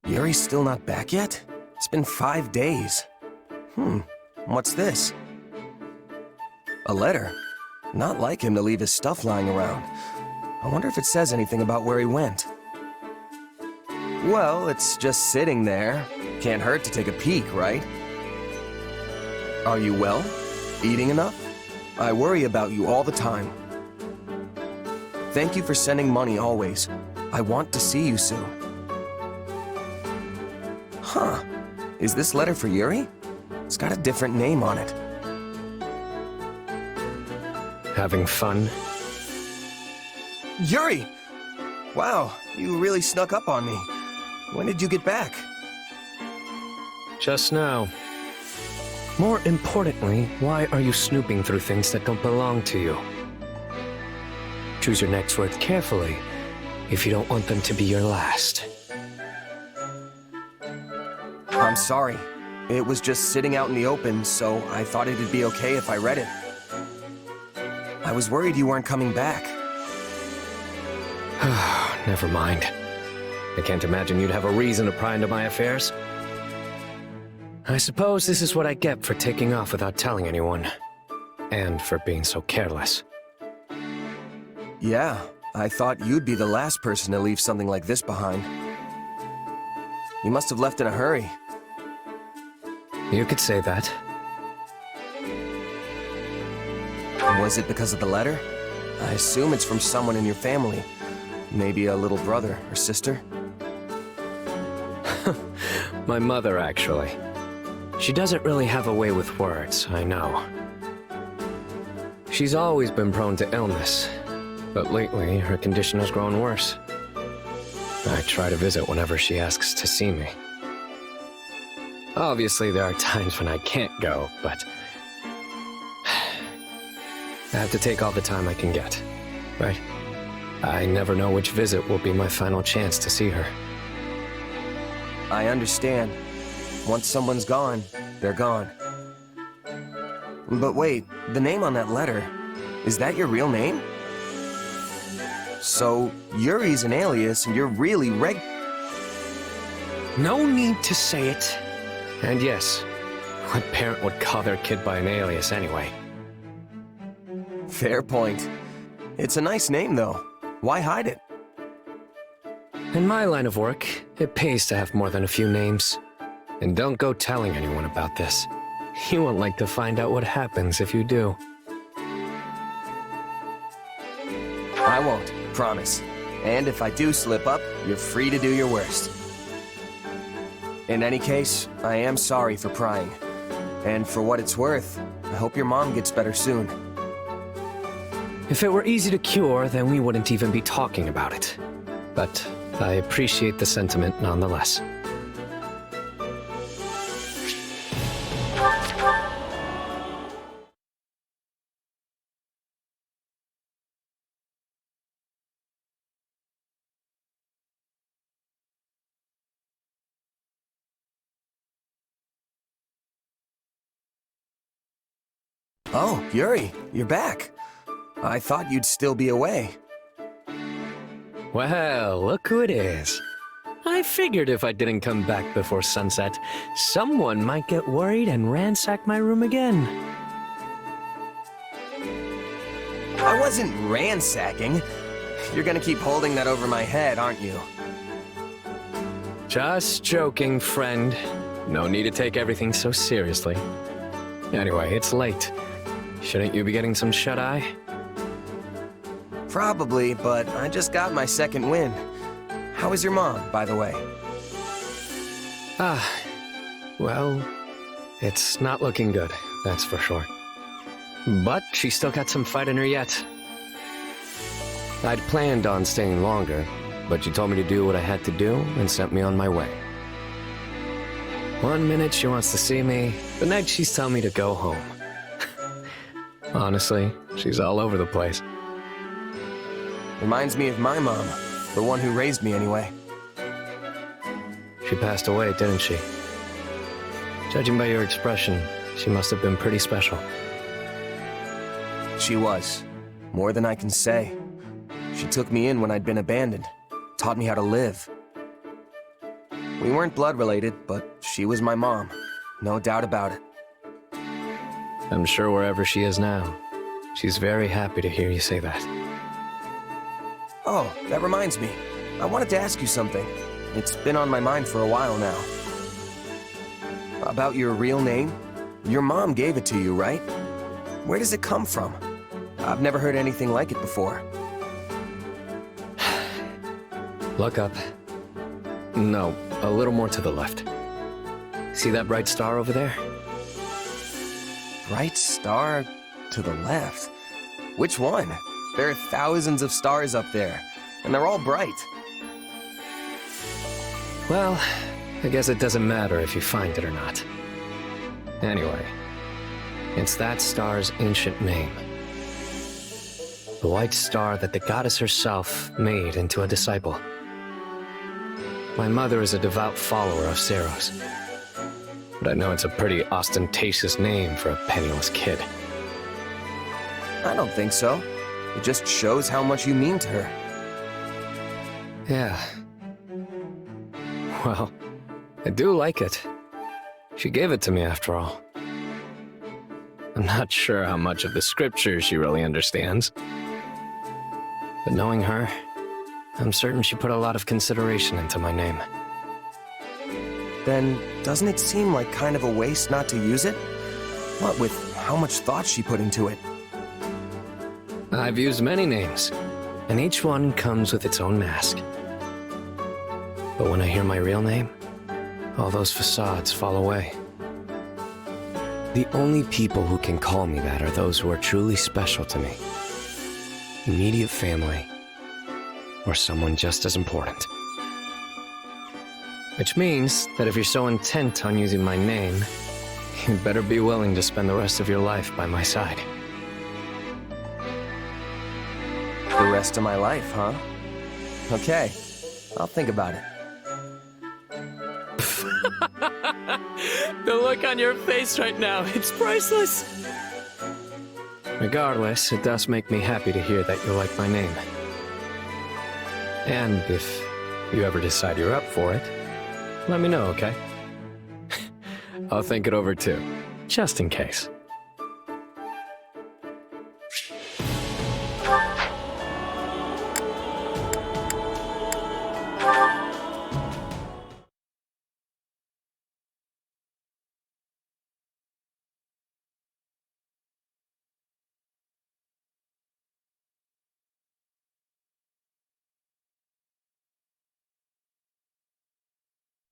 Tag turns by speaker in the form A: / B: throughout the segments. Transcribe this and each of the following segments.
A: Yuri's still not back yet? It's been 5 days. What's this? A letter. Not like him to leave his stuff lying around. I wonder if it says anything about where he went. Well, it's just sitting there. Can't hurt to take a peek, right? Are you well? Eating enough? I worry about you all the time. Thank you for sending money always. I want to see you soon. Huh. Is this letter for Yuri? It's got a different name on it.
B: Having fun?
A: Yuri! Wow, you really snuck up on me. When did you get back?
B: Just now. More importantly, why are you snooping through things that don't belong to you? Choose your next words carefully if you don't want them to be your last.
A: I'm sorry. It was just sitting out in the open, so I thought it'd be okay if I read it. I was worried you weren't coming back.
B: Never mind. I can't imagine you'd have a reason to pry into my affairs. I suppose this is what I get for taking off without telling anyone. And for being so careless.
A: Yeah, I thought you'd be the last person to leave something like this behind. You must have left in a hurry.
B: You could say that.
A: Was it because of the letter? I assume it's from someone in your family. Maybe a little brother or sister?
B: My mother, actually. She doesn't really have a way with words, I know. She's always been prone to illness, but lately her condition has grown worse. I try to visit whenever she asks to see me. Obviously, there are times when I can't go, but I have to take all the time I can get, right? I never know which visit will be my final chance to see her.
A: I understand. Once someone's gone, they're gone. But wait, the name on that letter, is that your real name? So, Yuri's an alias and you're really
B: No need to say it. And yes, what parent would call their kid by an alias anyway?
A: Fair point. It's a nice name, though. Why hide it?
B: In my line of work, it pays to have more than a few names. And don't go telling anyone about this. You won't like to find out what happens if you do.
A: I won't, promise. And if I do slip up, you're free to do your worst. In any case, I am sorry for prying. And for what it's worth, I hope your mom gets better soon.
B: If it were easy to cure, then we wouldn't even be talking about it. But I appreciate the sentiment nonetheless.
A: Oh, Yuri, you're back. I thought you'd still be away.
B: Well, look who it is. I figured if I didn't come back before sunset, someone might get worried and ransack my room again.
A: I wasn't ransacking. You're gonna keep holding that over my head, aren't you?
B: Just joking, friend. No need to take everything so seriously. Anyway, it's late. Shouldn't you be getting some shut-eye?
A: Probably, but I just got my second wind. How is your mom, by the way?
B: Well, it's not looking good, that's for sure. But she's still got some fight in her yet. I'd planned on staying longer, but she told me to do what I had to do and sent me on my way. One minute she wants to see me, the next she's telling me to go home. Honestly, she's all over the place.
A: Reminds me of my mom, the one who raised me anyway.
B: She passed away, didn't she? Judging by your expression, she must have been pretty special.
A: She was. More than I can say. She took me in when I'd been abandoned. Taught me how to live. We weren't blood related, but she was my mom. No doubt about it.
B: I'm sure wherever she is now, she's very happy to hear you say that.
A: Oh, that reminds me. I wanted to ask you something. It's been on my mind for a while now. About your real name? Your mom gave it to you, right? Where does it come from? I've never heard anything like it before.
B: Look up. No, a little more to the left. See that bright star over there?
A: Bright star to the left? Which one? There are thousands of stars up there, and they're all bright.
B: Well, I guess it doesn't matter if you find it or not. Anyway, it's that star's ancient name. The white star that the goddess herself made into a disciple. My mother is a devout follower of Ceros. But I know it's a pretty ostentatious name for a penniless kid.
A: I don't think so. It just shows how much you mean to her.
B: Yeah. Well, I do like it. She gave it to me after all. I'm not sure how much of the scriptures she really understands. But knowing her, I'm certain she put a lot of consideration into my name.
A: Then, doesn't it seem like kind of a waste not to use it? What with how much thought she put into it?
B: I've used many names, and each one comes with its own mask. But when I hear my real name, all those facades fall away. The only people who can call me that are those who are truly special to me. Immediate family, or someone just as important. Which means that if you're so intent on using my name, you'd better be willing to spend the rest of your life by my side.
A: The rest of my life, huh? Okay, I'll think about it.
B: The look on your face right now, it's priceless. Regardless, it does make me happy to hear that you like my name. And if you ever decide you're up for it, let me know, okay? I'll think it over too, just in case.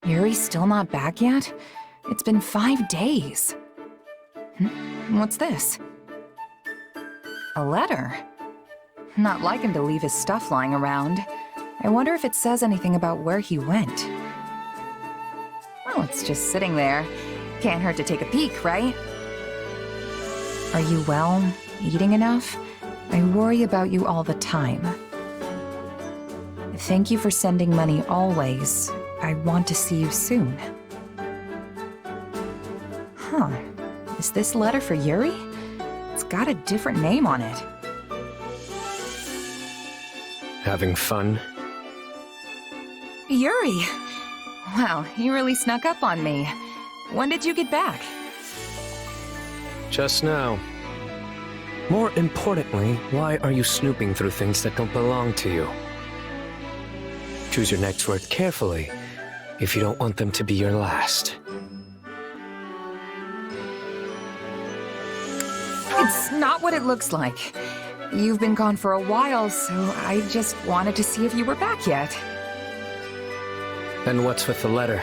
C: Yuri's still not back yet? It's been 5 days. What's this? A letter? Not like him to leave his stuff lying around. I wonder if it says anything about where he went. Oh, it's just sitting there. Can't hurt to take a peek, right? Are you well? Eating enough? I worry about you all the time. Thank you for sending money always. I want to see you soon. Huh. Is this letter for Yuri? It's got a different name on it.
B: Having fun?
C: Yuri! Wow, you really snuck up on me. When did you get back?
B: Just now. More importantly, why are you snooping through things that don't belong to you? Choose your next word carefully if you don't want them to be your last.
C: It's not what it looks like. You've been gone for a while, so I just wanted to see if you were back yet.
B: Then what's with the letter?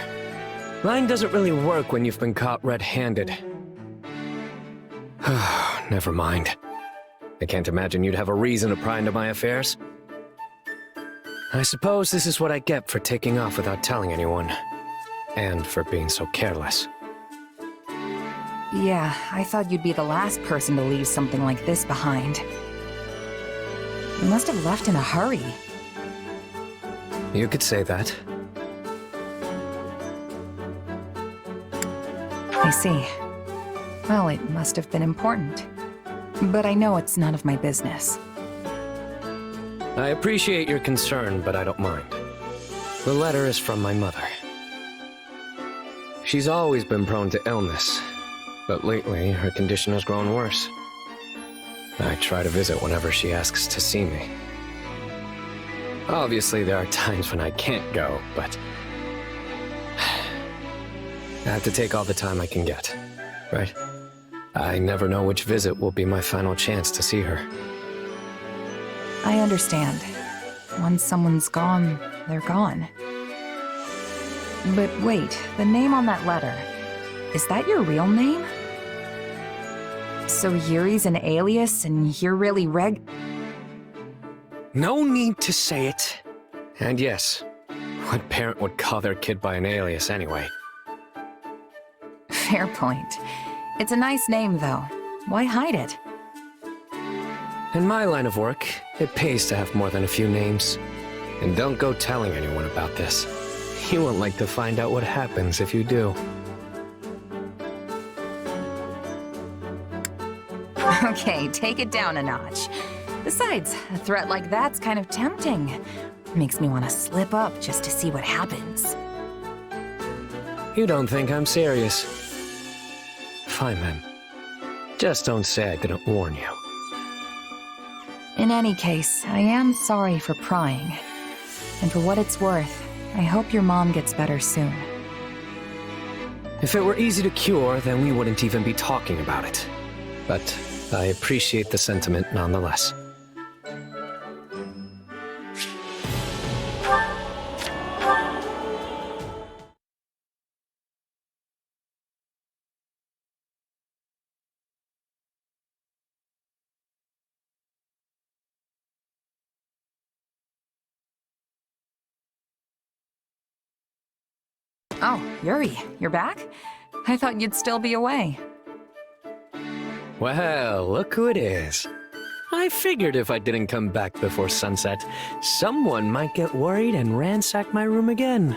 B: Lying doesn't really work when you've been caught red-handed. Never mind. I can't imagine you'd have a reason to pry into my affairs. I suppose this is what I get for taking off without telling anyone. And for being so careless.
C: Yeah, I thought you'd be the last person to leave something like this behind. You must have left in a hurry.
B: You could say that.
C: I see. Well, it must have been important. But I know it's none of my business.
B: I appreciate your concern, but I don't mind. The letter is from my mother. She's always been prone to illness, but lately her condition has grown worse. I try to visit whenever she asks to see me. Obviously, there are times when I can't go, but I have to take all the time I can get, right? I never know which visit will be my final chance to see her.
C: I understand. Once someone's gone, they're gone. But wait, the name on that letter, is that your real name? So Yuri's an alias and you're really
B: No need to say it. And yes, what parent would call their kid by an alias anyway?
C: Fair point. It's a nice name, though. Why hide it?
B: In my line of work, it pays to have more than a few names. And don't go telling anyone about this. You won't like to find out what happens if you do.
C: Okay, take it down a notch. Besides, a threat like that's kind of tempting. Makes me want to slip up just to see what happens.
B: You don't think I'm serious? Fine then. Just don't say I didn't warn you.
C: In any case, I am sorry for prying. And for what it's worth, I hope your mom gets better soon.
B: If it were easy to cure, then we wouldn't even be talking about it. But I appreciate the sentiment nonetheless.
C: Oh, Yuri, you're back? I thought you'd still be away.
B: Well, look who it is. I figured if I didn't come back before sunset, someone might get worried and ransack my room again.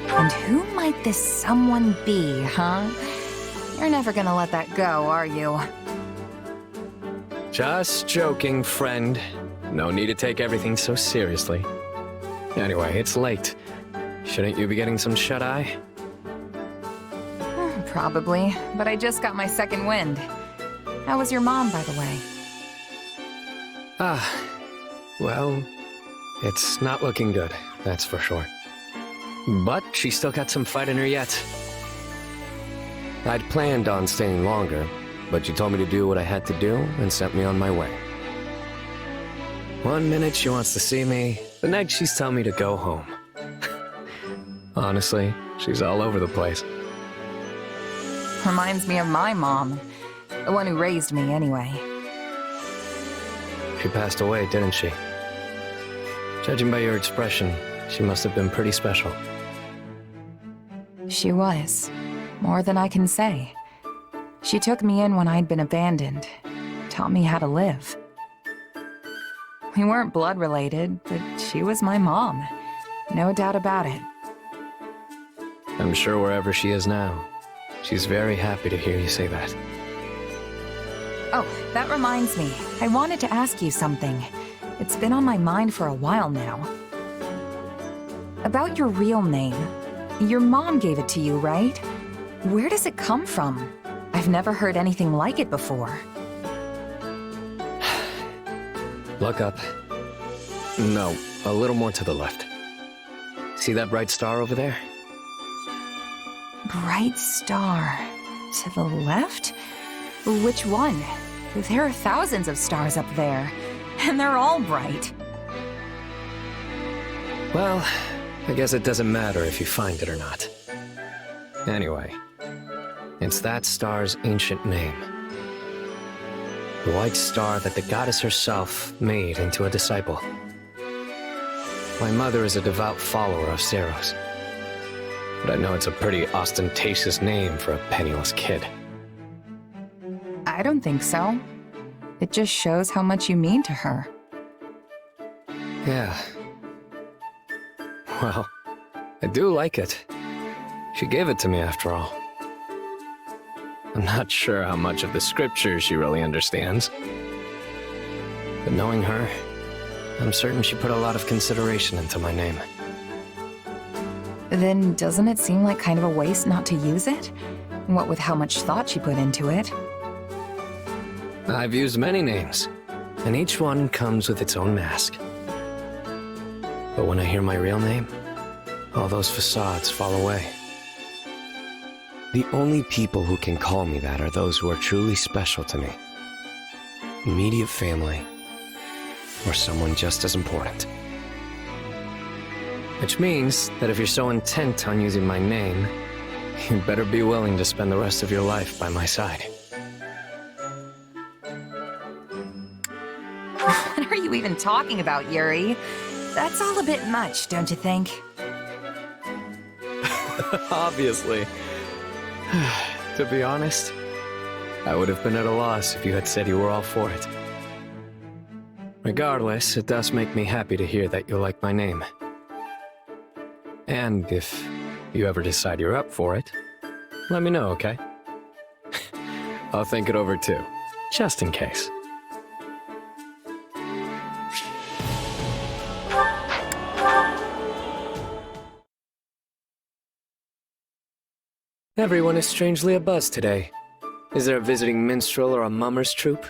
C: And who might this someone be, huh? You're never gonna let that go, are you?
B: Just joking, friend. No need to take everything so seriously. Anyway, it's late. Shouldn't you be getting some shut-eye?
C: Probably, but I just got my second wind. How was your mom, by the way?
B: Well, it's not looking good, that's for sure. But she's still got some fight in her yet. I'd planned on staying longer, but she told me to do what I had to do and sent me on my way. One minute she wants to see me, the next she's telling me to go home. Honestly, she's all over the place.
C: Reminds me of my mom. The one who raised me, anyway.
B: She passed away, didn't she? Judging by your expression, she must have been pretty special.
C: She was. More than I can say. She took me in when I'd been abandoned. Taught me how to live. We weren't blood related, but she was my mom. No doubt about it.
B: I'm sure wherever she is now, she's very happy to hear you say that.
C: Oh, that reminds me. I wanted to ask you something. It's been on my mind for a while now. About your real name. Your mom gave it to you, right? Where does it come from? I've never heard anything like it before.
B: Look up. No, a little more to the left. See that bright star over there?
C: Bright star. To the left? Which one? There are thousands of stars up there, and they're all bright.
B: Well, I guess it doesn't matter if you find it or not. Anyway, it's that star's ancient name. The white star that the goddess herself made into a disciple. My mother is a devout follower of Ceros. But I know it's a pretty ostentatious name for a penniless kid.
C: I don't think so. It just shows how much you mean to her.
B: Yeah. Well, I do like it. She gave it to me after all. I'm not sure how much of the scriptures she really understands. But knowing her, I'm certain she put a lot of consideration into my name.
C: Then doesn't it seem like kind of a waste not to use it? What with how much thought she put into it.
B: I've used many names, and each one comes with its own mask. But when I hear my real name, all those facades fall away. The only people who can call me that are those who are truly special to me. Immediate family, or someone just as important. Which means that if you're so intent on using my name, you'd better be willing to spend the rest of your life by my side.
C: What are you even talking about, Yuri? That's all a bit much, don't you think?
B: Obviously. To be honest, I would have been at a loss if you had said you were all for it. Regardless, it does make me happy to hear that you like my name. And if you ever decide you're up for it, let me know, okay? I'll think it over too, just in case. Everyone is strangely abuzz today. Is there a visiting minstrel or a mummer's troupe?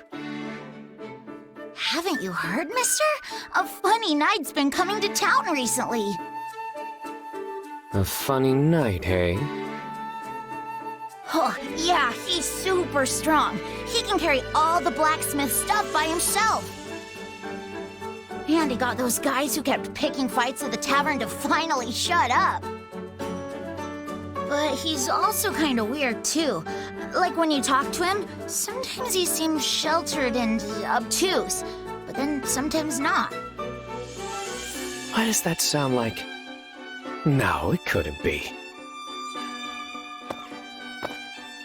D: Haven't you heard, mister? A funny knight's been coming to town recently.
B: A funny night, hey?
D: Oh, yeah, he's super strong. He can carry all the blacksmith stuff by himself. And he got those guys who kept picking fights at the tavern to finally shut up. But he's also kind of weird, too. Like when you talk to him, sometimes he seems sheltered and obtuse, but then sometimes not.
B: Why does that sound like... No, it couldn't be.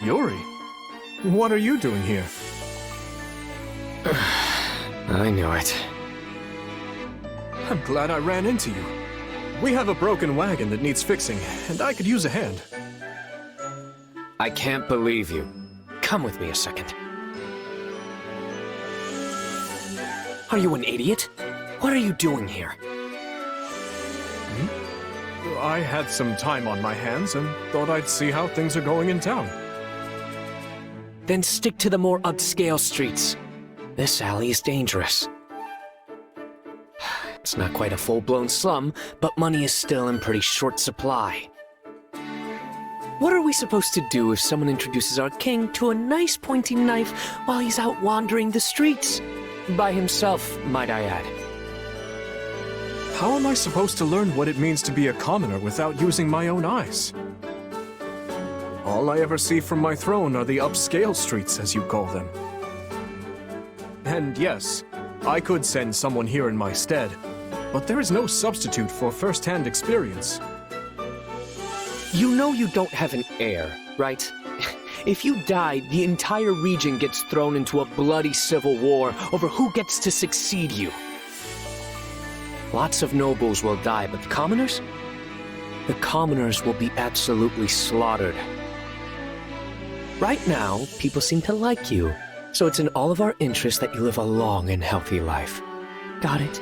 E: Yuri, what are you doing here?
B: I knew it.
E: I'm glad I ran into you. We have a broken wagon that needs fixing, and I could use a hand.
B: I can't believe you. Come with me a second. Are you an idiot? What are you doing here?
E: I had some time on my hands and thought I'd see how things are going in town.
B: Then stick to the more upscale streets. This alley is dangerous. It's not quite a full-blown slum, but money is still in pretty short supply. What are we supposed to do if someone introduces our king to a nice pointy knife while he's out wandering the streets? By himself, might I add.
E: How am I supposed to learn what it means to be a commoner without using my own eyes? All I ever see from my throne are the upscale streets, as you call them. And yes, I could send someone here in my stead, but there is no substitute for first-hand experience.
B: You know you don't have an heir, right? If you die, the entire region gets thrown into a bloody civil war over who gets to succeed you. Lots of nobles will die, but the commoners? The commoners will be absolutely slaughtered. Right now, people seem to like you, so it's in all of our interest that you live a long and healthy life. Got it?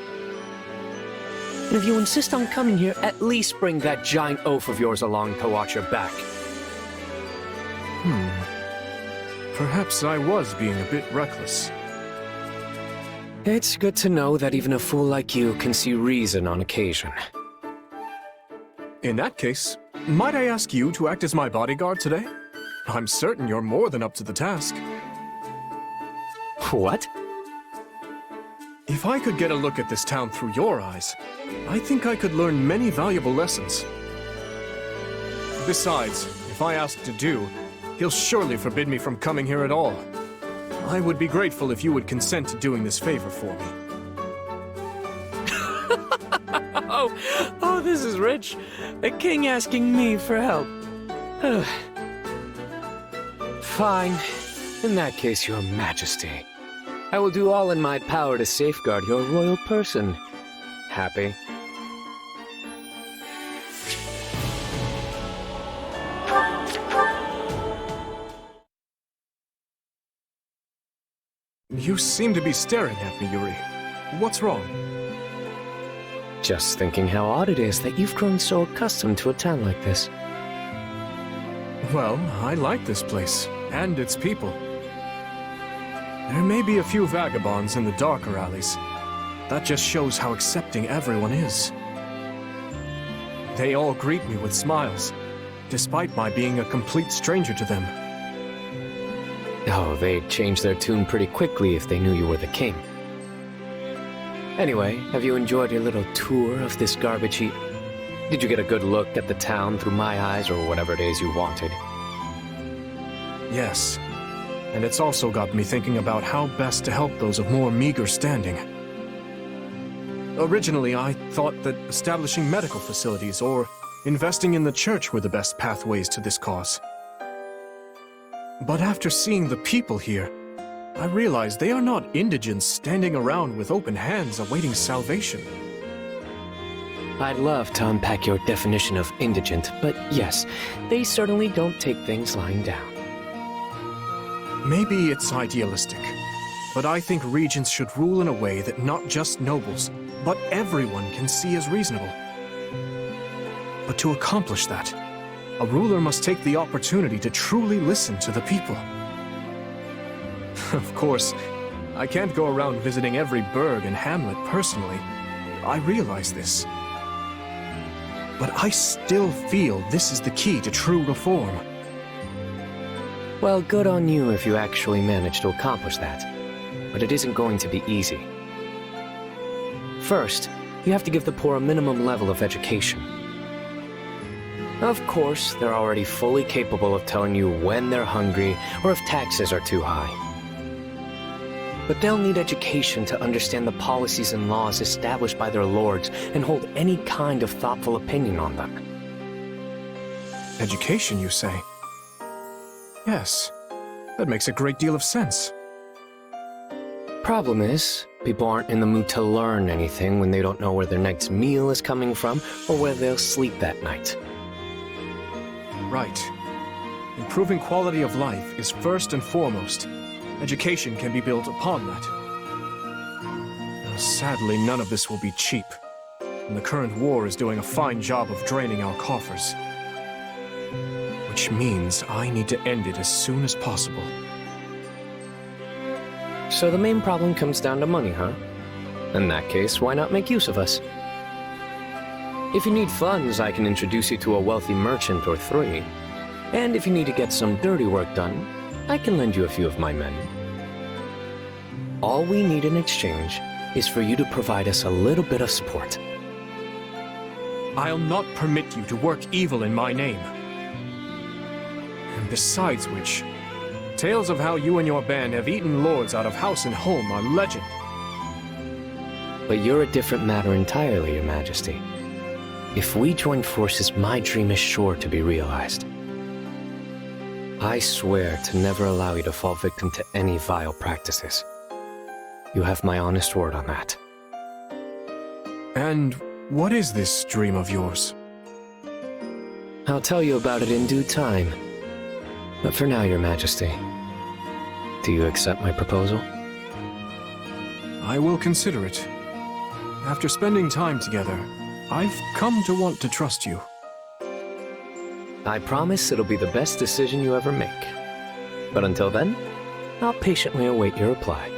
B: And if you insist on coming here, at least bring that giant oaf of yours along to watch your back.
E: Perhaps I was being a bit reckless.
B: It's good to know that even a fool like you can see reason on occasion.
E: In that case, might I ask you to act as my bodyguard today? I'm certain you're more than up to the task.
B: What?
E: If I could get a look at this town through your eyes, I think I could learn many valuable lessons. Besides, if I ask to do, he'll surely forbid me from coming here at all. I would be grateful if you would consent to doing this favor for me.
B: Oh, this is rich. A king asking me for help. Fine. In that case, your majesty. I will do all in my power to safeguard your royal person. Happy?
E: You seem to be staring at me, Yuri. What's wrong?
B: Just thinking how odd it is that you've grown so accustomed to a town like this.
E: Well, I like this place, and its people. There may be a few vagabonds in the darker alleys. That just shows how accepting everyone is. They all greet me with smiles, despite my being a complete stranger to them.
B: Oh, they'd change their tune pretty quickly if they knew you were the king. Anyway, have you enjoyed your little tour of this garbage heap? Did you get a good look at the town through my eyes or whatever it is you wanted?
E: Yes. And it's also got me thinking about how best to help those of more meager standing. Originally, I thought that establishing medical facilities or investing in the church were the best pathways to this cause. But after seeing the people here, I realized they are not indigents standing around with open hands awaiting salvation.
B: I'd love to unpack your definition of indigent, but yes, they certainly don't take things lying down.
E: Maybe it's idealistic, but I think regents should rule in a way that not just nobles, but everyone can see as reasonable. But to accomplish that, a ruler must take the opportunity to truly listen to the people. Of course, I can't go around visiting every burg and hamlet personally. I realize this. But I still feel this is the key to true reform.
B: Well, good on you if you actually manage to accomplish that. But it isn't going to be easy. First, you have to give the poor a minimum level of education. Of course, they're already fully capable of telling you when they're hungry or if taxes are too high. But they'll need education to understand the policies and laws established by their lords and hold any kind of thoughtful opinion on them.
E: Education, you say? Yes, that makes a great deal of sense.
B: Problem is, people aren't in the mood to learn anything when they don't know where their next meal is coming from or where they'll sleep that night.
E: Right. Improving quality of life is first and foremost. Education can be built upon that. Sadly, none of this will be cheap, and the current war is doing a fine job of draining our coffers. Which means I need to end it as soon as possible.
B: So the main problem comes down to money, huh? In that case, why not make use of us? If you need funds, I can introduce you to a wealthy merchant or three. And if you need to get some dirty work done, I can lend you a few of my men. All we need in exchange is for you to provide us a little bit of support.
E: I'll not permit you to work evil in my name. And besides which, tales of how you and your band have eaten lords out of house and home are legend.
B: But you're a different matter entirely, Your Majesty. If we join forces, my dream is sure to be realized. I swear to never allow you to fall victim to any vile practices. You have my honest word on that.
E: And what is this dream of yours?
B: I'll tell you about it in due time. But for now, Your Majesty, do you accept my proposal?
E: I will consider it. After spending time together, I've come to want to trust you.
B: I promise it'll be the best decision you ever make. But until then, I'll patiently await your reply.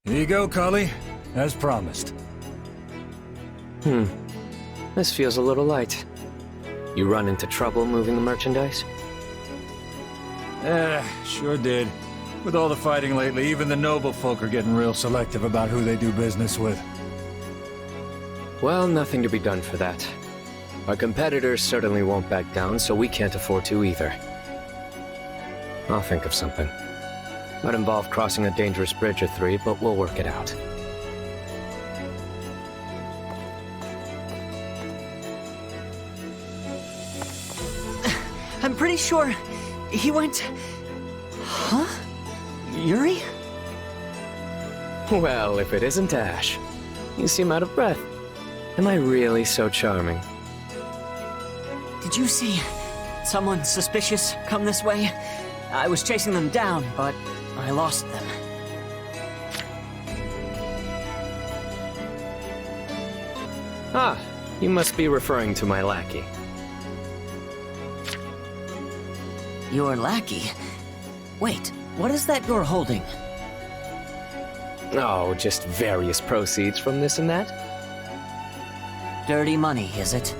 F: Here you go, Cully, as promised.
B: This feels a little light. You run into trouble moving the merchandise?
F: Sure did. With all the fighting lately, even the noble folk are getting real selective about who they do business with.
B: Well, nothing to be done for that. Our competitors certainly won't back down, so we can't afford to either. I'll think of something. Might involve crossing a dangerous bridge or three, but we'll work it out.
G: I'm pretty sure he went... Huh? Yuri?
B: Well, if it isn't Ash. You seem out of breath. Am I really so charming?
G: Did you say someone suspicious come this way? I was chasing them down, but I lost them.
B: Ah, you must be referring to my lackey.
G: Your lackey? Wait, what is that you're holding?
B: Oh, just various proceeds from this and that.
G: Dirty money, is it?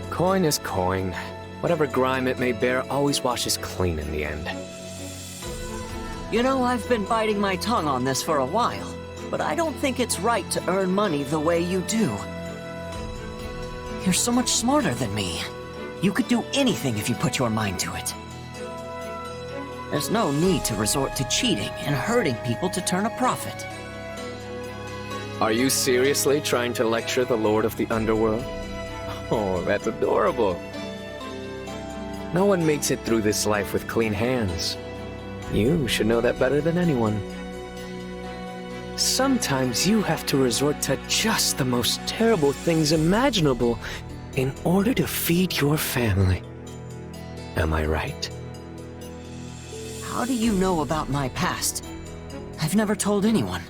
B: Coin is coin. Whatever grime it may bear always washes clean in the end.
G: You know, I've been biting my tongue on this for a while, but I don't think it's right to earn money the way you do. You're so much smarter than me. You could do anything if you put your mind to it. There's no need to resort to cheating and hurting people to turn a profit.
B: Are you seriously trying to lecture the Lord of the Underworld? Oh, that's adorable. No one makes it through this life with clean hands. You should know that better than anyone. Sometimes you have to resort to just the most terrible things imaginable in order to feed your family. Am I right?
G: How do you know about my past? I've never told anyone.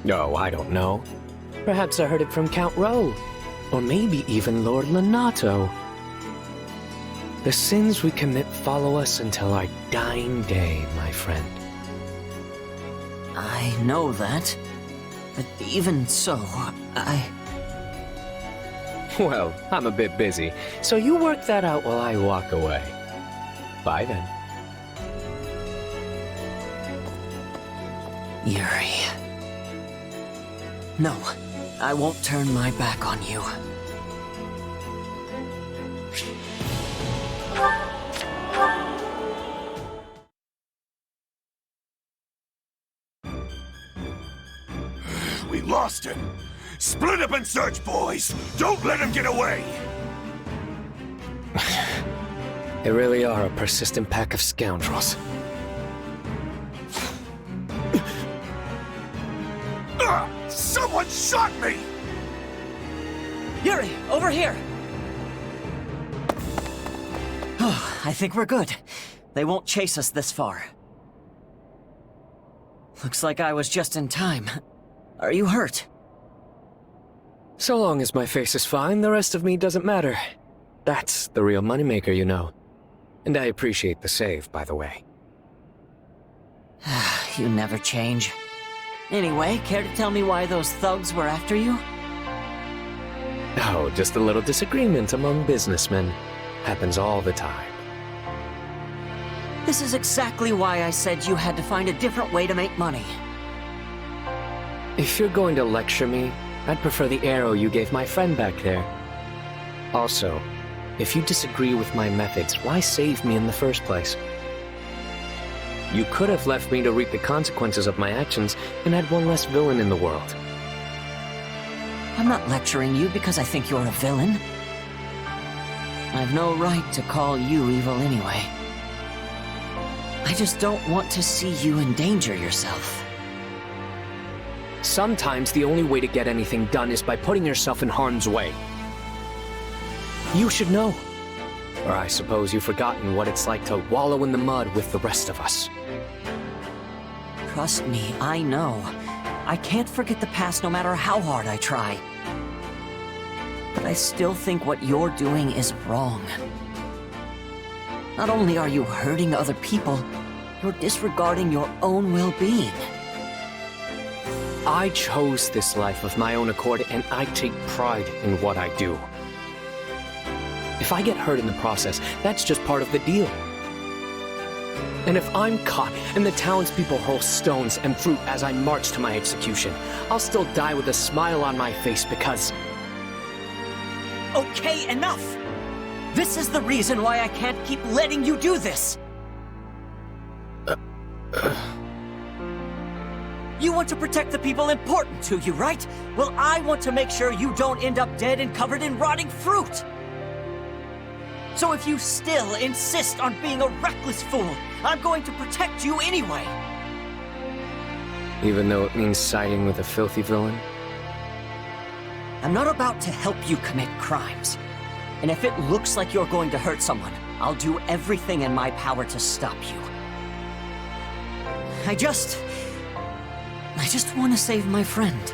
B: No, I don't know. Perhaps I heard it from Count Rowe. Or maybe even Lord Lenato. The sins we commit follow us until our dying day, my friend.
G: I know that. But even so,
B: Well, I'm a bit busy, so you work that out while I walk away. Bye then.
G: Yuri. No, I won't turn my back on you.
H: We lost him. Split up and search, boys. Don't let him get away.
B: They really are a persistent pack of scoundrels.
H: Someone shot me!
G: Yuri, over here! Oh, I think we're good. They won't chase us this far. Looks like I was just in time. Are you hurt?
B: So long as my face is fine, the rest of me doesn't matter. That's the real moneymaker, you know. And I appreciate the save, by the way.
G: You never change. Anyway, care to tell me why those thugs were after you?
B: Oh, just a little disagreement among businessmen. Happens all the time.
G: This is exactly why I said you had to find a different way to make money.
B: If you're going to lecture me, I'd prefer the arrow you gave my friend back there. Also, if you disagree with my methods, why save me in the first place? You could have left me to reap the consequences of my actions and had one less villain in the world.
G: I'm not lecturing you because I think you're a villain. I've no right to call you evil anyway. I just don't want to see you endanger yourself.
B: Sometimes the only way to get anything done is by putting yourself in harm's way. You should know. Or I suppose you've forgotten what it's like to wallow in the mud with the rest of us.
G: Trust me, I know. I can't forget the past no matter how hard I try. But I still think what you're doing is wrong. Not only are you hurting other people, you're disregarding your own well-being.
B: I chose this life of my own accord, and I take pride in what I do. If I get hurt in the process, that's just part of the deal. And if I'm caught and the townspeople hurl stones and fruit as I march to my execution, I'll still die with a smile on my face because...
G: Okay, enough! This is the reason why I can't keep letting you do this! You want to protect the people important to you, right? Well, I want to make sure you don't end up dead and covered in rotting fruit! So if you still insist on being a reckless fool, I'm going to protect you anyway!
B: Even though it means siding with a filthy villain?
G: I'm not about to help you commit crimes. And if it looks like you're going to hurt someone, I'll do everything in my power to stop you. I just want to save my friend,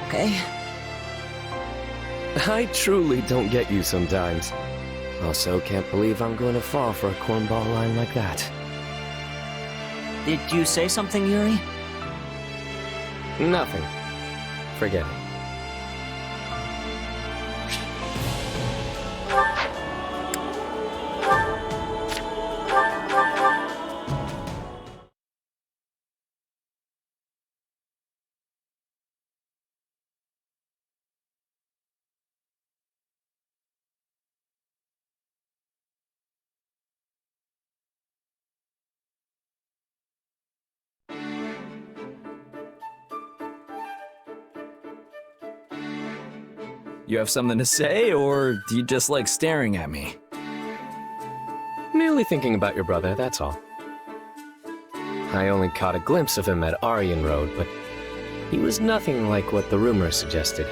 G: okay?
B: I truly don't get you sometimes. Also, can't believe I'm going to fall for a cornball line like that.
G: Did you say something, Yuri?
B: Nothing. Forget it.
I: You have something to say, or do you just like staring at me?
B: Merely thinking about your brother, that's all. I only caught a glimpse of him at Aryan Road, but he was nothing like what the rumors suggested.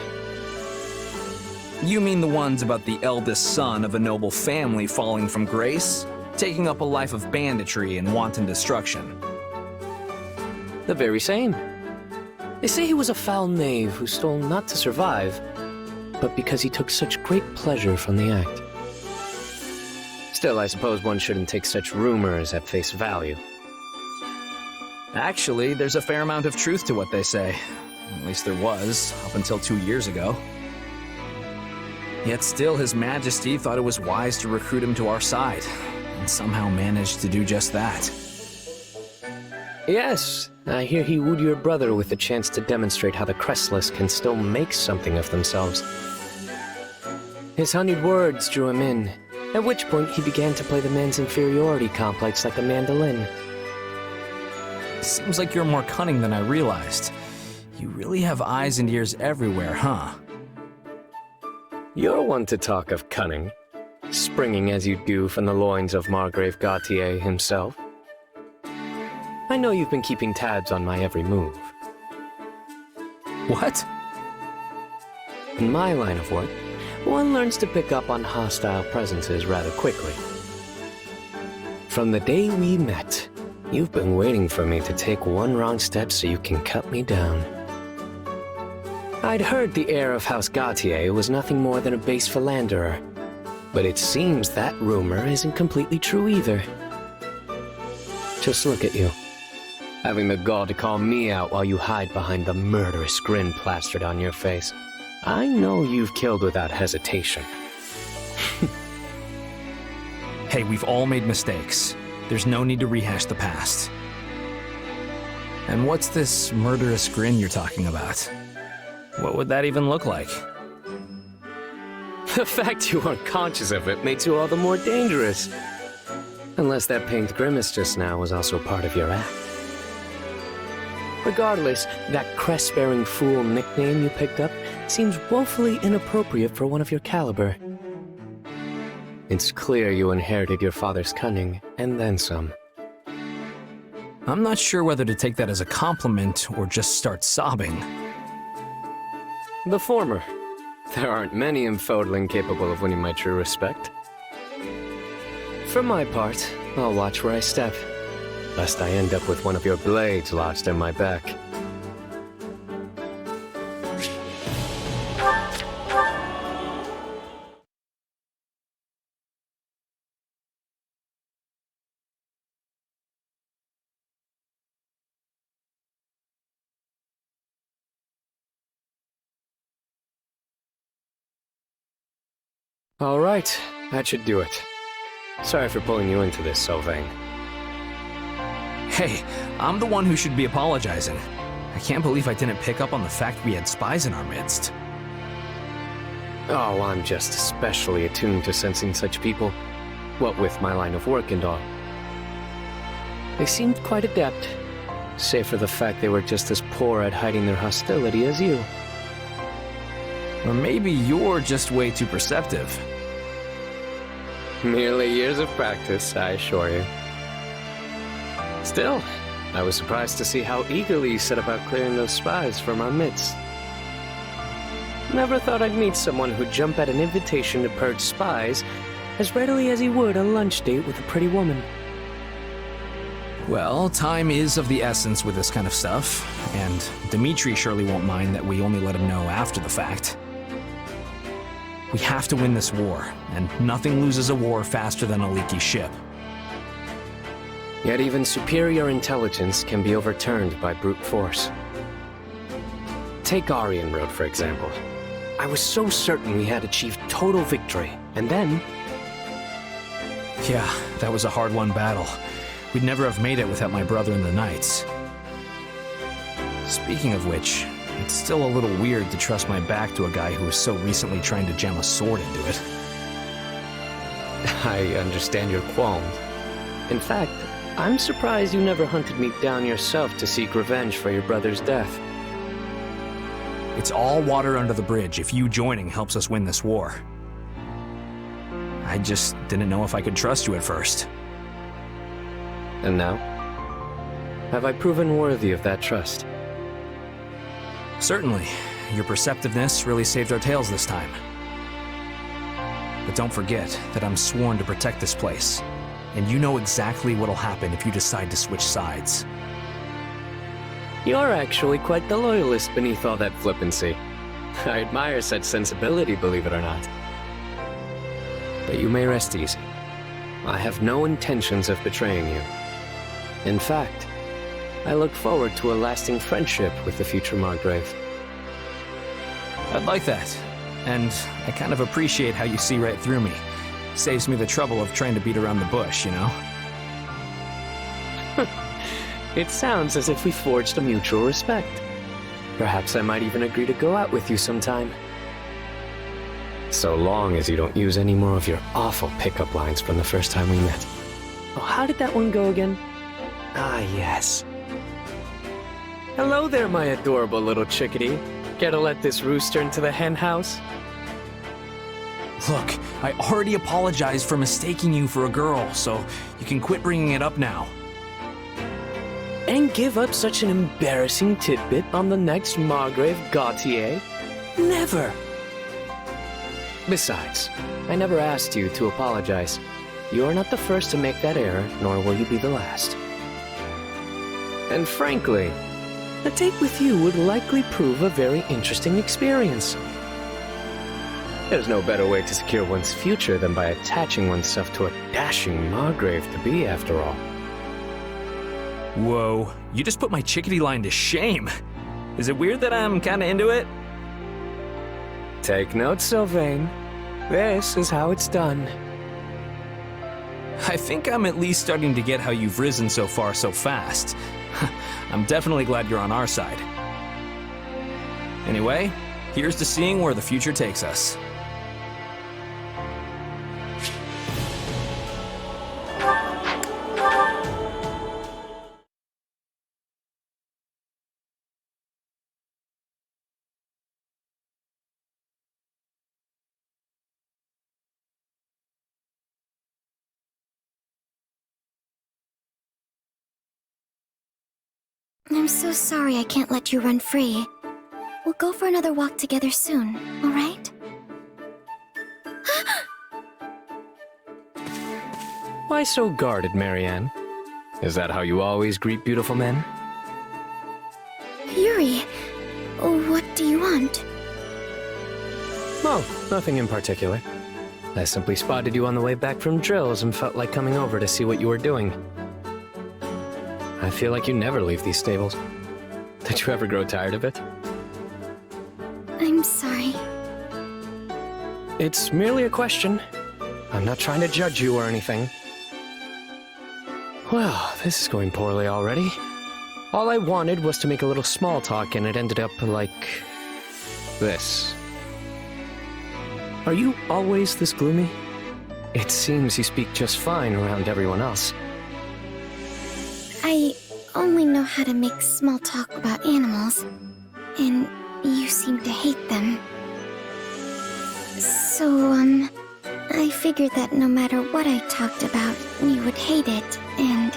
I: You mean the ones about the eldest son of a noble family falling from grace, taking up a life of banditry and wanton destruction?
B: The very same. They say he was a foul knave who stole not to survive, but because he took such great pleasure from the act. Still, I suppose one shouldn't take such rumors at face value.
I: Actually, there's a fair amount of truth to what they say. At least there was, up until 2 years ago. Yet still, His Majesty thought it was wise to recruit him to our side, and somehow managed to do just that.
B: Yes, I hear he wooed your brother with the chance to demonstrate how the Crestless can still make something of themselves. His honeyed words drew him in, at which point he began to play the man's inferiority complex like a mandolin.
I: Seems like you're more cunning than I realized. You really have eyes and ears everywhere, huh?
B: You're one to talk of cunning, springing as you do from the loins of Margrave Gautier himself. I know you've been keeping tabs on my every move.
I: What?
B: In my line of work, one learns to pick up on hostile presences rather quickly. From the day we met, you've been waiting for me to take one wrong step so you can cut me down. I'd heard the heir of House Gautier was nothing more than a base philanderer, but it seems that rumor isn't completely true either. Just look at you, having the gall to call me out while you hide behind the murderous grin plastered on your face. I know you've killed without hesitation.
I: Hey, we've all made mistakes. There's no need to rehash the past. And what's this murderous grin you're talking about? What would that even look like?
B: The fact you aren't conscious of it makes you all the more dangerous. Unless that pained grimace just now was also part of your act. Regardless, that crest-bearing fool nickname you picked up seems woefully inappropriate for one of your caliber. It's clear you inherited your father's cunning, and then some.
I: I'm not sure whether to take that as a compliment or just start sobbing.
B: The former. There aren't many in Fodling capable of winning my true respect. For my part, I'll watch where I step, lest I end up with one of your blades lodged in my back. All right, that should do it. Sorry for pulling you into this, Sylvain.
I: Hey, I'm the one who should be apologizing. I can't believe I didn't pick up on the fact we had spies in our midst.
B: Oh, I'm just especially attuned to sensing such people. What with my line of work and all. They seemed quite adept, save for the fact they were just as poor at hiding their hostility as you.
I: Or maybe you're just way too perceptive.
B: Merely years of practice, I assure you. Still, I was surprised to see how eagerly you set about clearing those spies from our midst. Never thought I'd meet someone who'd jump at an invitation to purge spies as readily as he would a lunch date with a pretty woman.
I: Well, time is of the essence with this kind of stuff, and Dimitri surely won't mind that we only let him know after the fact. We have to win this war, and nothing loses a war faster than a leaky ship.
B: Yet even superior intelligence can be overturned by brute force. Take Aryan Road, for example. I was so certain we had achieved total victory, and then...
I: Yeah, that was a hard-won battle. We'd never have made it without my brother and the Knights. Speaking of which, it's still a little weird to trust my back to a guy who was so recently trying to jam a sword into it.
B: I understand your qualms. In fact, I'm surprised you never hunted me down yourself to seek revenge for your brother's death.
I: It's all water under the bridge if you joining helps us win this war. I just didn't know if I could trust you at first.
B: And now? Have I proven worthy of that trust?
I: Certainly. Your perceptiveness really saved our tails this time. But don't forget that I'm sworn to protect this place. And you know exactly what'll happen if you decide to switch sides.
B: You're actually quite the loyalist beneath all that flippancy. I admire such sensibility, believe it or not. But you may rest easy. I have no intentions of betraying you. In fact, I look forward to a lasting friendship with the future Margrave.
I: I'd like that. And I kind of appreciate how you see right through me. Saves me the trouble of trying to beat around the bush, you know?
B: It sounds as if we forged a mutual respect. Perhaps I might even agree to go out with you sometime. So long as you don't use any more of your awful pickup lines from the first time we met. Oh, how did that one go again? Ah, yes. Hello there, my adorable little chickadee. Care to let this rooster into the hen house?
I: Look, I already apologized for mistaking you for a girl, so you can quit bringing it up now.
B: And give up such an embarrassing tidbit on the next Margrave Gautier? Never! Besides, I never asked you to apologize. You are not the first to make that error, nor will you be the last. And frankly, a date with you would likely prove a very interesting experience. There's no better way to secure one's future than by attaching oneself to a dashing Margrave to be, after all.
I: Whoa, you just put my chickadee line to shame. Is it weird that I'm kinda into it?
B: Take note, Sylvain. This is how it's done.
I: I think I'm at least starting to get how you've risen so far so fast. I'm definitely glad you're on our side. Anyway, here's to seeing where the future takes us.
J: I'm so sorry I can't let you run free. We'll go for another walk together soon, alright?
B: Why so guarded, Marianne? Is that how you always greet beautiful men?
J: Yuri, what do you want?
B: Oh, nothing in particular. I simply spotted you on the way back from drills and felt like coming over to see what you were doing. I feel like you never leave these stables. Did you ever grow tired of it?
J: I'm sorry.
B: It's merely a question. I'm not trying to judge you or anything. Well, this is going poorly already. All I wanted was to make a little small talk and it ended up like... this. Are you always this gloomy? It seems you speak just fine around everyone else.
J: I only know how to make small talk about animals, and you seem to hate them. So, I figured that no matter what I talked about, you would hate it, and...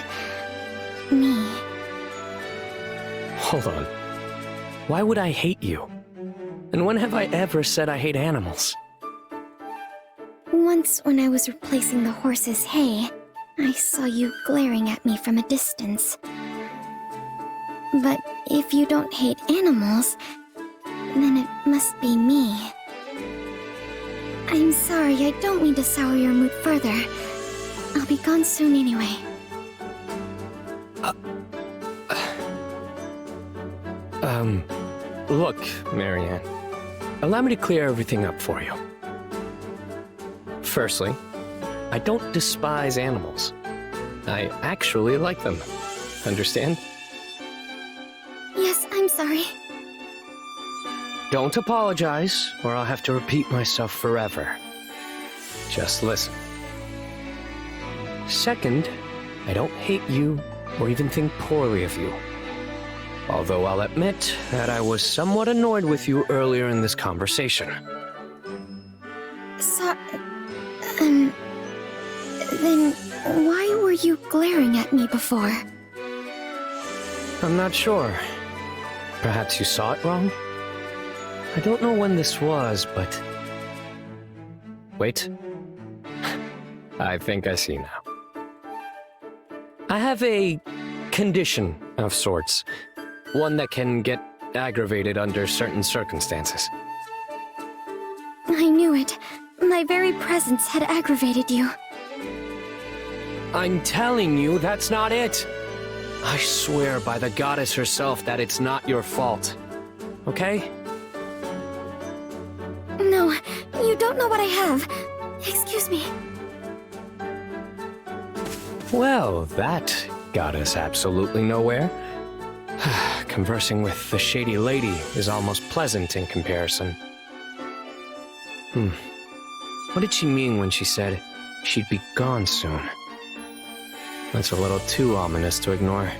J: me.
B: Hold on. Why would I hate you? And when have I ever said I hate animals?
J: Once, when I was replacing the horse's hay, I saw you glaring at me from a distance. But if you don't hate animals, then it must be me. I'm sorry, I don't mean to sour your mood further. I'll be gone soon anyway.
B: Look, Marianne. Allow me to clear everything up for you. Firstly, I don't despise animals. I actually like them. Understand?
J: Yes, I'm sorry.
B: Don't apologize, or I'll have to repeat myself forever. Just listen. Second, I don't hate you or even think poorly of you. Although I'll admit that I was somewhat annoyed with you earlier in this conversation.
J: Then why were you glaring at me before?
B: I'm not sure. Perhaps you saw it wrong? I don't know when this was, but... Wait. I think I see now. I have a condition of sorts. One that can get aggravated under certain circumstances.
J: I knew it. My very presence had aggravated you.
B: I'm telling you, that's not it. I swear by the goddess herself that it's not your fault. Okay?
J: No, you don't know what I have. Excuse me.
B: Well, that got us absolutely nowhere. Conversing with the shady lady is almost pleasant in comparison. What did she mean when she said she'd be gone soon? That's a little too ominous to ignore.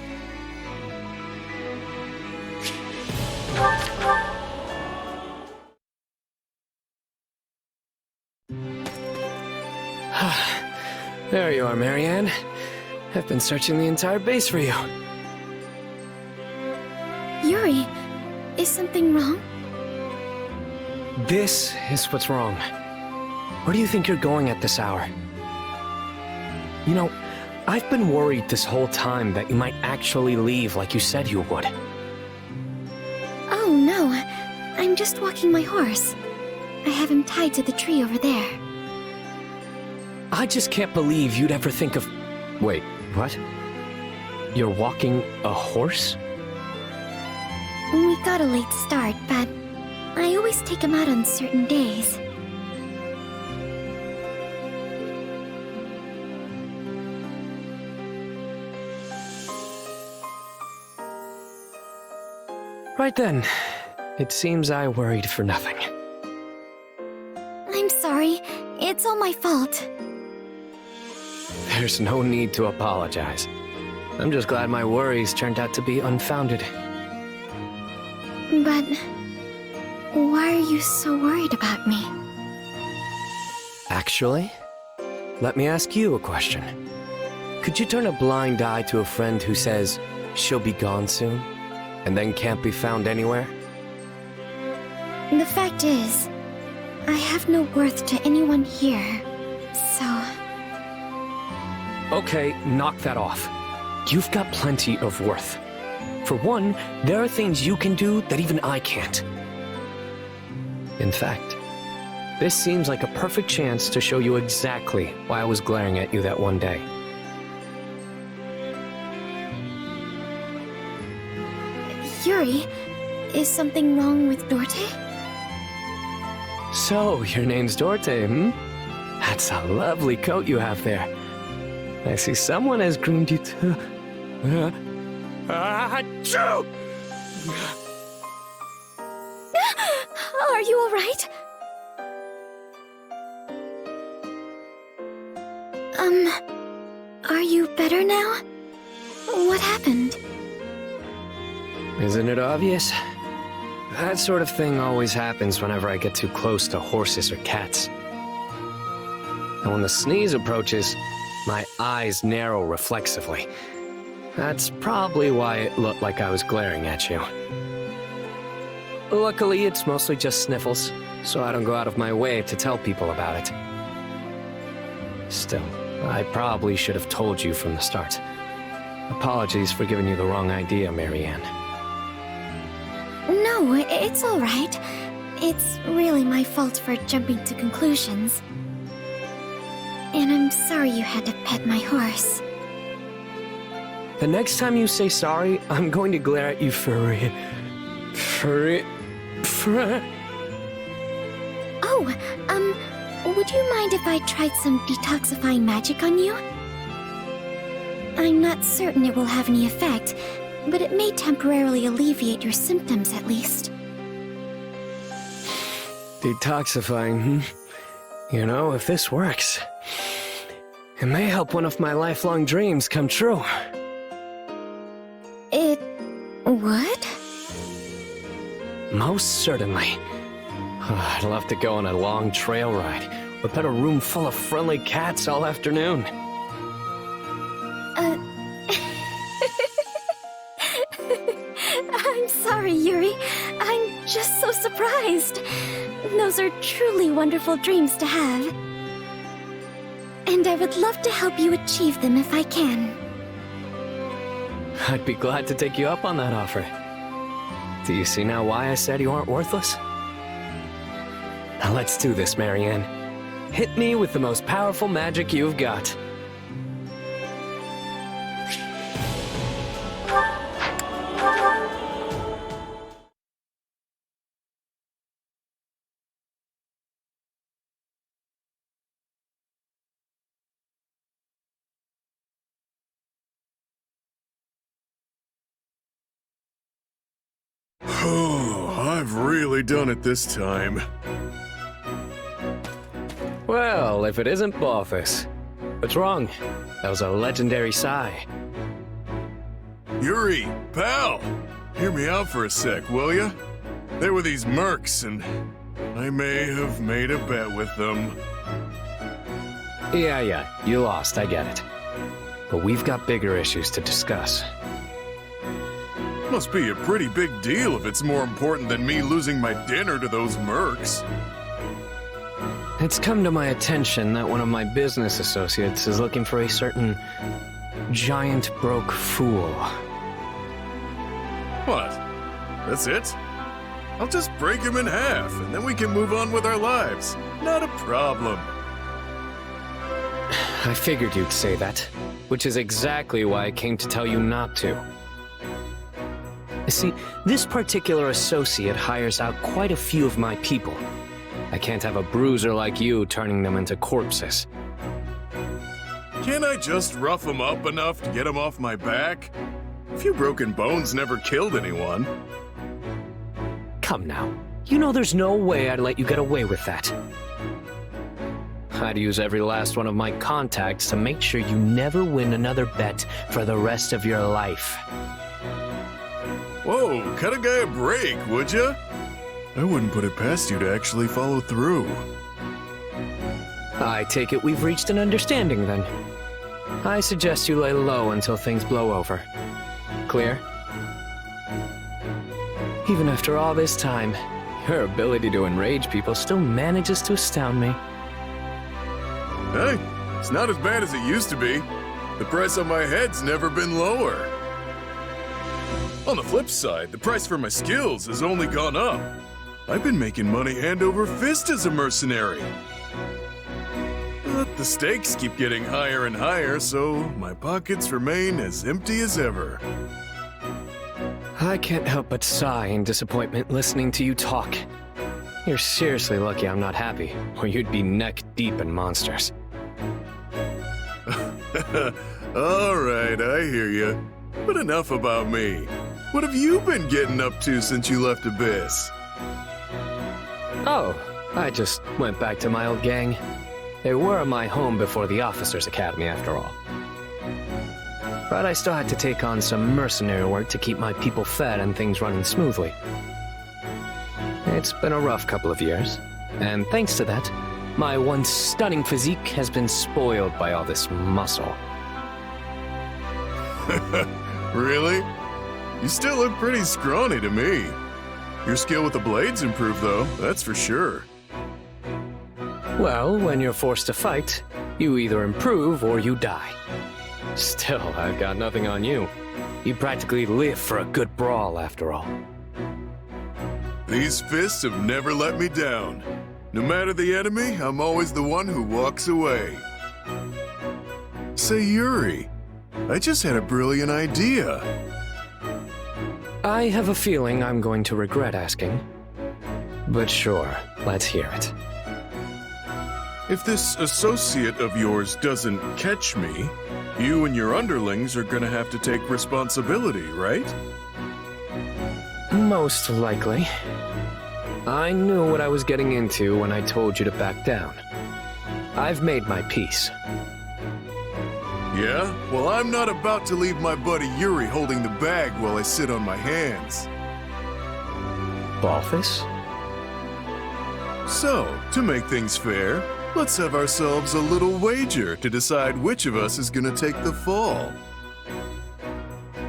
B: There you are, Marianne. I've been searching the entire base for you.
J: Yuri, is something wrong?
B: This is what's wrong. Where do you think you're going at this hour? You know, I've been worried this whole time that you might actually leave like you said you would.
J: Oh, no. I'm just walking my horse. I have him tied to the tree over there.
B: I just can't believe you'd ever think of... Wait, what? You're walking a horse?
J: We got a late start, but I always take him out on certain days.
B: Right then. It seems I worried for nothing.
J: I'm sorry. It's all my fault.
B: There's no need to apologize. I'm just glad my worries turned out to be unfounded.
J: But why are you so worried about me?
B: Actually, let me ask you a question. Could you turn a blind eye to a friend who says she'll be gone soon, and then can't be found anywhere?
J: The fact is, I have no worth to anyone here, so...
B: Okay, knock that off. You've got plenty of worth. For one, there are things you can do that even I can't. In fact, this seems like a perfect chance to show you exactly why I was glaring at you that one day.
J: Yuri, is something wrong with Dorte?
B: So, your name's Dorte, hmm? That's a lovely coat you have there. I see someone has groomed you too. Achoo!
J: Are you all right? Are you better now? What happened?
B: Isn't it obvious? That sort of thing always happens whenever I get too close to horses or cats. And when the sneeze approaches, my eyes narrow reflexively. That's probably why it looked like I was glaring at you. Luckily, it's mostly just sniffles, so I don't go out of my way to tell people about it. Still, I probably should have told you from the start. Apologies for giving you the wrong idea, Marianne.
J: No, it's all right. It's really my fault for jumping to conclusions. And I'm sorry you had to pet my horse.
B: The next time you say sorry, I'm going to glare at you
J: Oh, would you mind if I tried some detoxifying magic on you? I'm not certain it will have any effect, but it may temporarily alleviate your symptoms at least.
B: Detoxifying, You know, if this works, it may help one of my lifelong dreams come true.
J: It would?
B: Most certainly. I'd love to go on a long trail ride, or pet a room full of friendly cats all afternoon.
J: I'm sorry, Yuri. I'm just so surprised. Those are truly wonderful dreams to have. And I would love to help you achieve them if I can.
B: I'd be glad to take you up on that offer. Do you see now why I said you aren't worthless? Now let's do this, Marianne. Hit me with the most powerful magic you've got.
H: Oh, I've really done it this time.
B: Well, if it isn't Balthus. What's wrong? That was a legendary sigh.
H: Yuri, pal! Hear me out for a sec, will ya? There were these mercs, and I may have made a bet with them.
B: Yeah, you lost, I get it. But we've got bigger issues to discuss.
H: Must be a pretty big deal if it's more important than me losing my dinner to those mercs.
B: It's come to my attention that one of my business associates is looking for a certain giant broke fool.
H: What? That's it? I'll just break him in half, and then we can move on with our lives. Not a problem.
B: I figured you'd say that, which is exactly why I came to tell you not to. You see, this particular associate hires out quite a few of my people. I can't have a bruiser like you turning them into corpses.
H: Can't I just rough him up enough to get him off my back? A few broken bones never killed anyone.
B: Come now. You know there's no way I'd let you get away with that. I'd use every last one of my contacts to make sure you never win another bet for the rest of your life.
H: Whoa, cut a guy a break, would ya? I wouldn't put it past you to actually follow through.
B: I take it we've reached an understanding then. I suggest you lay low until things blow over. Clear? Even after all this time, your ability to enrage people still manages to astound me.
H: Hey, it's not as bad as it used to be. The price on my head's never been lower. On the flip side, the price for my skills has only gone up. I've been making money hand over fist as a mercenary. But the stakes keep getting higher and higher, so my pockets remain as empty as ever.
B: I can't help but sigh in disappointment listening to you talk. You're seriously lucky I'm not happy, or you'd be neck deep in monsters.
H: All right, I hear you. But enough about me. What have you been getting up to since you left Abyss?
B: Oh, I just went back to my old gang. They were my home before the Officers' Academy, after all. But I still had to take on some mercenary work to keep my people fed and things running smoothly. It's been a rough couple of years, and thanks to that, my once stunning physique has been spoiled by all this muscle.
H: Really? You still look pretty scrawny to me. Your skill with the blades improved, though, that's for sure.
B: Well, when you're forced to fight, you either improve or you die. Still, I've got nothing on you. You practically live for a good brawl, after all.
H: These fists have never let me down. No matter the enemy, I'm always the one who walks away. Say, Yuri, I just had a brilliant idea.
B: I have a feeling I'm going to regret asking. But sure, let's hear it.
H: If this associate of yours doesn't catch me, you and your underlings are gonna have to take responsibility, right?
B: Most likely. I knew what I was getting into when I told you to back down. I've made my peace.
H: Yeah? Well, I'm not about to leave my buddy Yuri holding the bag while I sit on my hands.
B: Balthus?
H: So, to make things fair, let's have ourselves a little wager to decide which of us is gonna take the fall.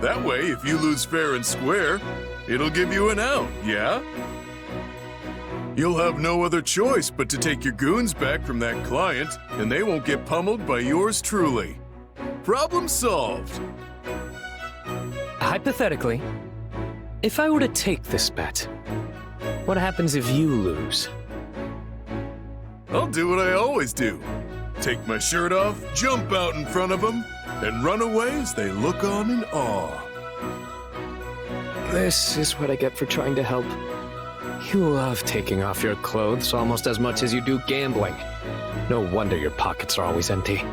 H: That way, if you lose fair and square, it'll give you an out, yeah? You'll have no other choice but to take your goons back from that client, and they won't get pummeled by yours truly. Problem solved.
B: Hypothetically, if I were to take this bet, what happens if you lose?
H: I'll do what I always do. Take my shirt off, jump out in front of them, and run away as they look on in awe.
B: This is what I get for trying to help. You love taking off your clothes almost as much as you do gambling. No wonder your pockets are always empty.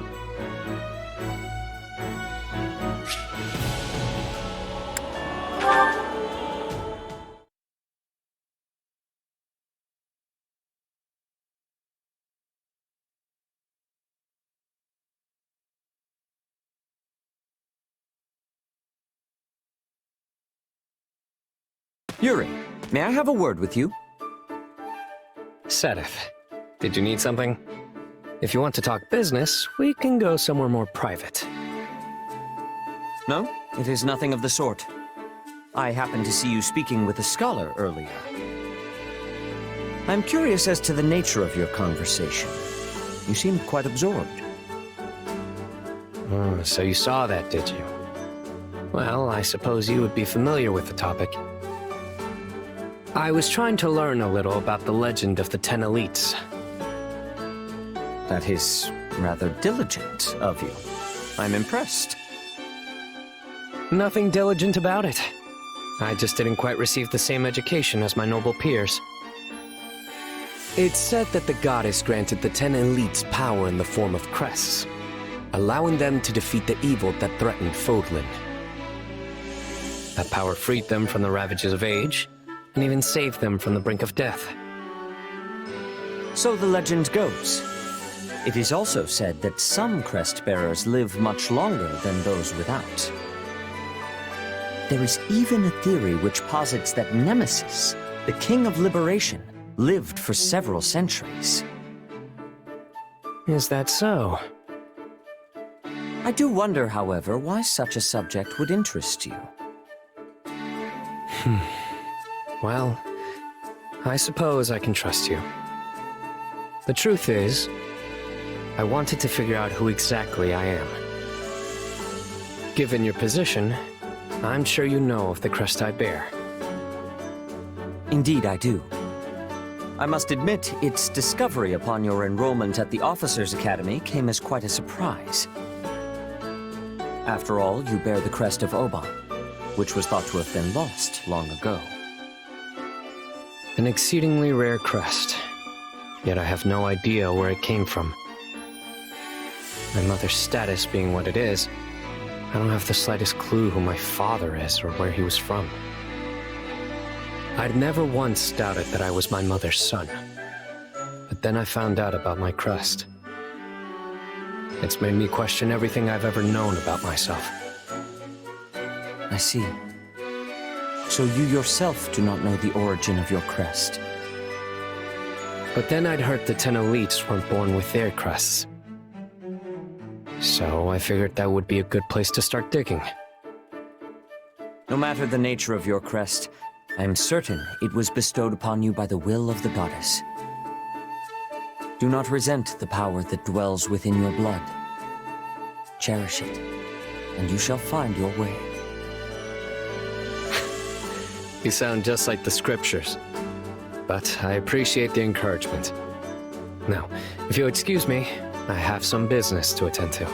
K: Yuri, may I have a word with you?
B: Sedith, did you need something? If you want to talk business, we can go somewhere more private.
K: No, it is nothing of the sort. I happened to see you speaking with a scholar earlier. I'm curious as to the nature of your conversation. You seemed quite absorbed.
B: So you saw that, did you? Well, I suppose you would be familiar with the topic. I was trying to learn a little about the legend of the 10 elites.
K: That is rather diligent of you. I'm impressed.
B: Nothing diligent about it. I just didn't quite receive the same education as my noble peers. It's said that the goddess granted the 10 elites power in the form of crests, allowing them to defeat the evil that threatened Fodlan. That power freed them from the ravages of age, and even saved them from the brink of death.
K: So the legend goes. It is also said that some crest bearers live much longer than those without. There is even a theory which posits that Nemesis, the King of Liberation, lived for several centuries.
B: Is that so?
K: I do wonder, however, why such a subject would interest you.
B: Well, I suppose I can trust you. The truth is, I wanted to figure out who exactly I am. Given your position, I'm sure you know of the crest I bear.
K: Indeed, I do. I must admit, its discovery upon your enrollment at the Officers' Academy came as quite a surprise. After all, you bear the crest of Oban, which was thought to have been lost long ago.
B: An exceedingly rare crest, yet I have no idea where it came from. My mother's status being what it is, I don't have the slightest clue who my father is or where he was from. I'd never once doubted that I was my mother's son, but then I found out about my crest. It's made me question everything I've ever known about myself.
K: I see. So you yourself do not know the origin of your crest.
B: But then I'd heard the 10 elites weren't born with their crests. So I figured that would be a good place to start digging.
K: No matter the nature of your crest, I am certain it was bestowed upon you by the will of the goddess. Do not resent the power that dwells within your blood. Cherish it, and you shall find your way.
B: You sound just like the scriptures. But I appreciate the encouragement. Now, if you'll excuse me, I have some business to attend to.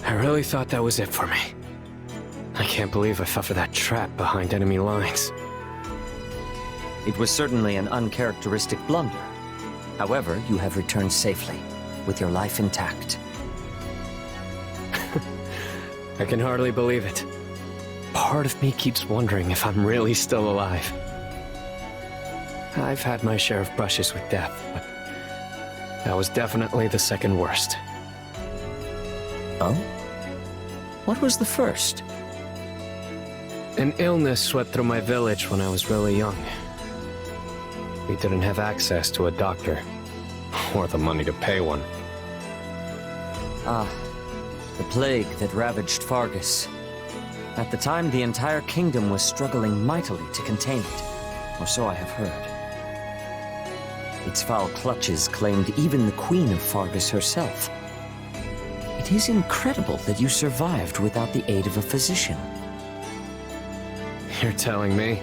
B: I really thought that was it for me. I can't believe I fell for that trap behind enemy lines.
K: It was certainly an uncharacteristic blunder. However, you have returned safely, with your life intact.
B: I can hardly believe it. Part of me keeps wondering if I'm really still alive. I've had my share of brushes with death, but that was definitely the second worst.
K: Oh? What was the first?
B: An illness swept through my village when I was really young. We didn't have access to a doctor, or the money to pay one.
K: Ah, the plague that ravaged Fargus. At the time, the entire kingdom was struggling mightily to contain it, or so I have heard. Its foul clutches claimed even the Queen of Fargus herself. It is incredible that you survived without the aid of a physician.
B: You're telling me?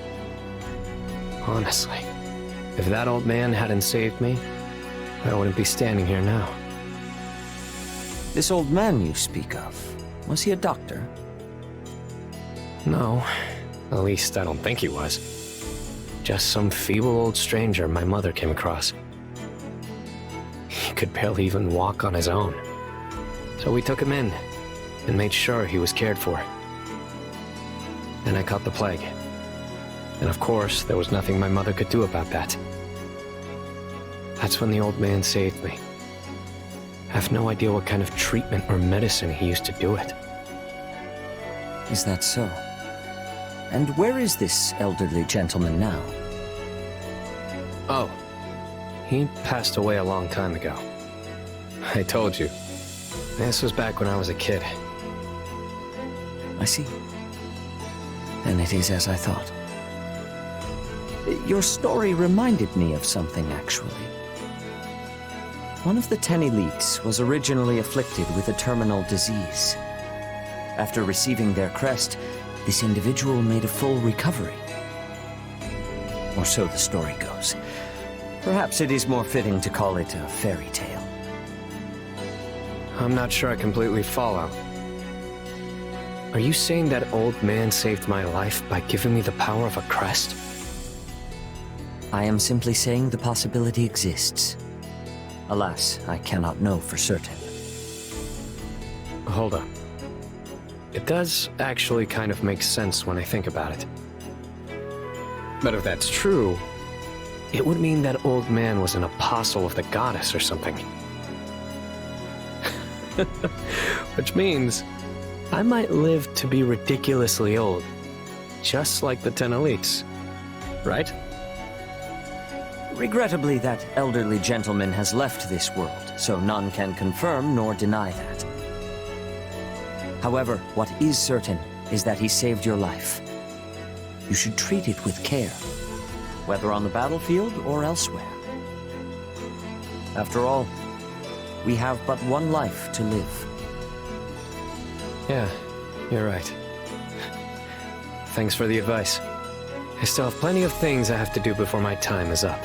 B: Honestly, if that old man hadn't saved me, I wouldn't be standing here now.
K: This old man you speak of, was he a doctor?
B: No, at least I don't think he was. Just some feeble old stranger my mother came across. He could barely even walk on his own. So we took him in, and made sure he was cared for. Then I caught the plague. And of course, there was nothing my mother could do about that. That's when the old man saved me. I have no idea what kind of treatment or medicine he used to do it.
K: Is that so? And where is this elderly gentleman now?
B: Oh, he passed away a long time ago. I told you. This was back when I was a kid.
K: I see. Then it is as I thought. Your story reminded me of something, actually. One of the 10 elites was originally afflicted with a terminal disease. After receiving their crest, this individual made a full recovery. Or so the story goes. Perhaps it is more fitting to call it a fairy tale.
B: I'm not sure I completely follow. Are you saying that old man saved my life by giving me the power of a crest?
K: I am simply saying the possibility exists. Alas, I cannot know for certain.
B: Hold up. It does actually kind of make sense when I think about it. But if that's true, it would mean that old man was an apostle of the goddess or something. Which means I might live to be ridiculously old, just like the 10 elites, right?
K: Regrettably, that elderly gentleman has left this world, so none can confirm nor deny that. However, what is certain is that he saved your life. You should treat it with care, whether on the battlefield or elsewhere. After all, we have but one life to live.
B: Yeah, you're right. Thanks for the advice. I still have plenty of things I have to do before my time is up.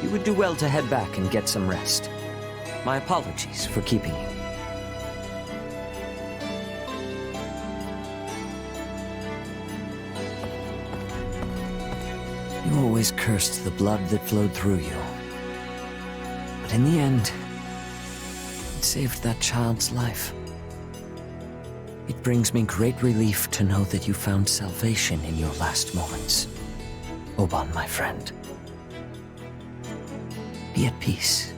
K: You would do well to head back and get some rest. My apologies for keeping you. You always cursed the blood that flowed through you. But in the end, it saved that child's life. It brings me great relief to know that you found salvation in your last moments. Oban, my friend. Be at peace.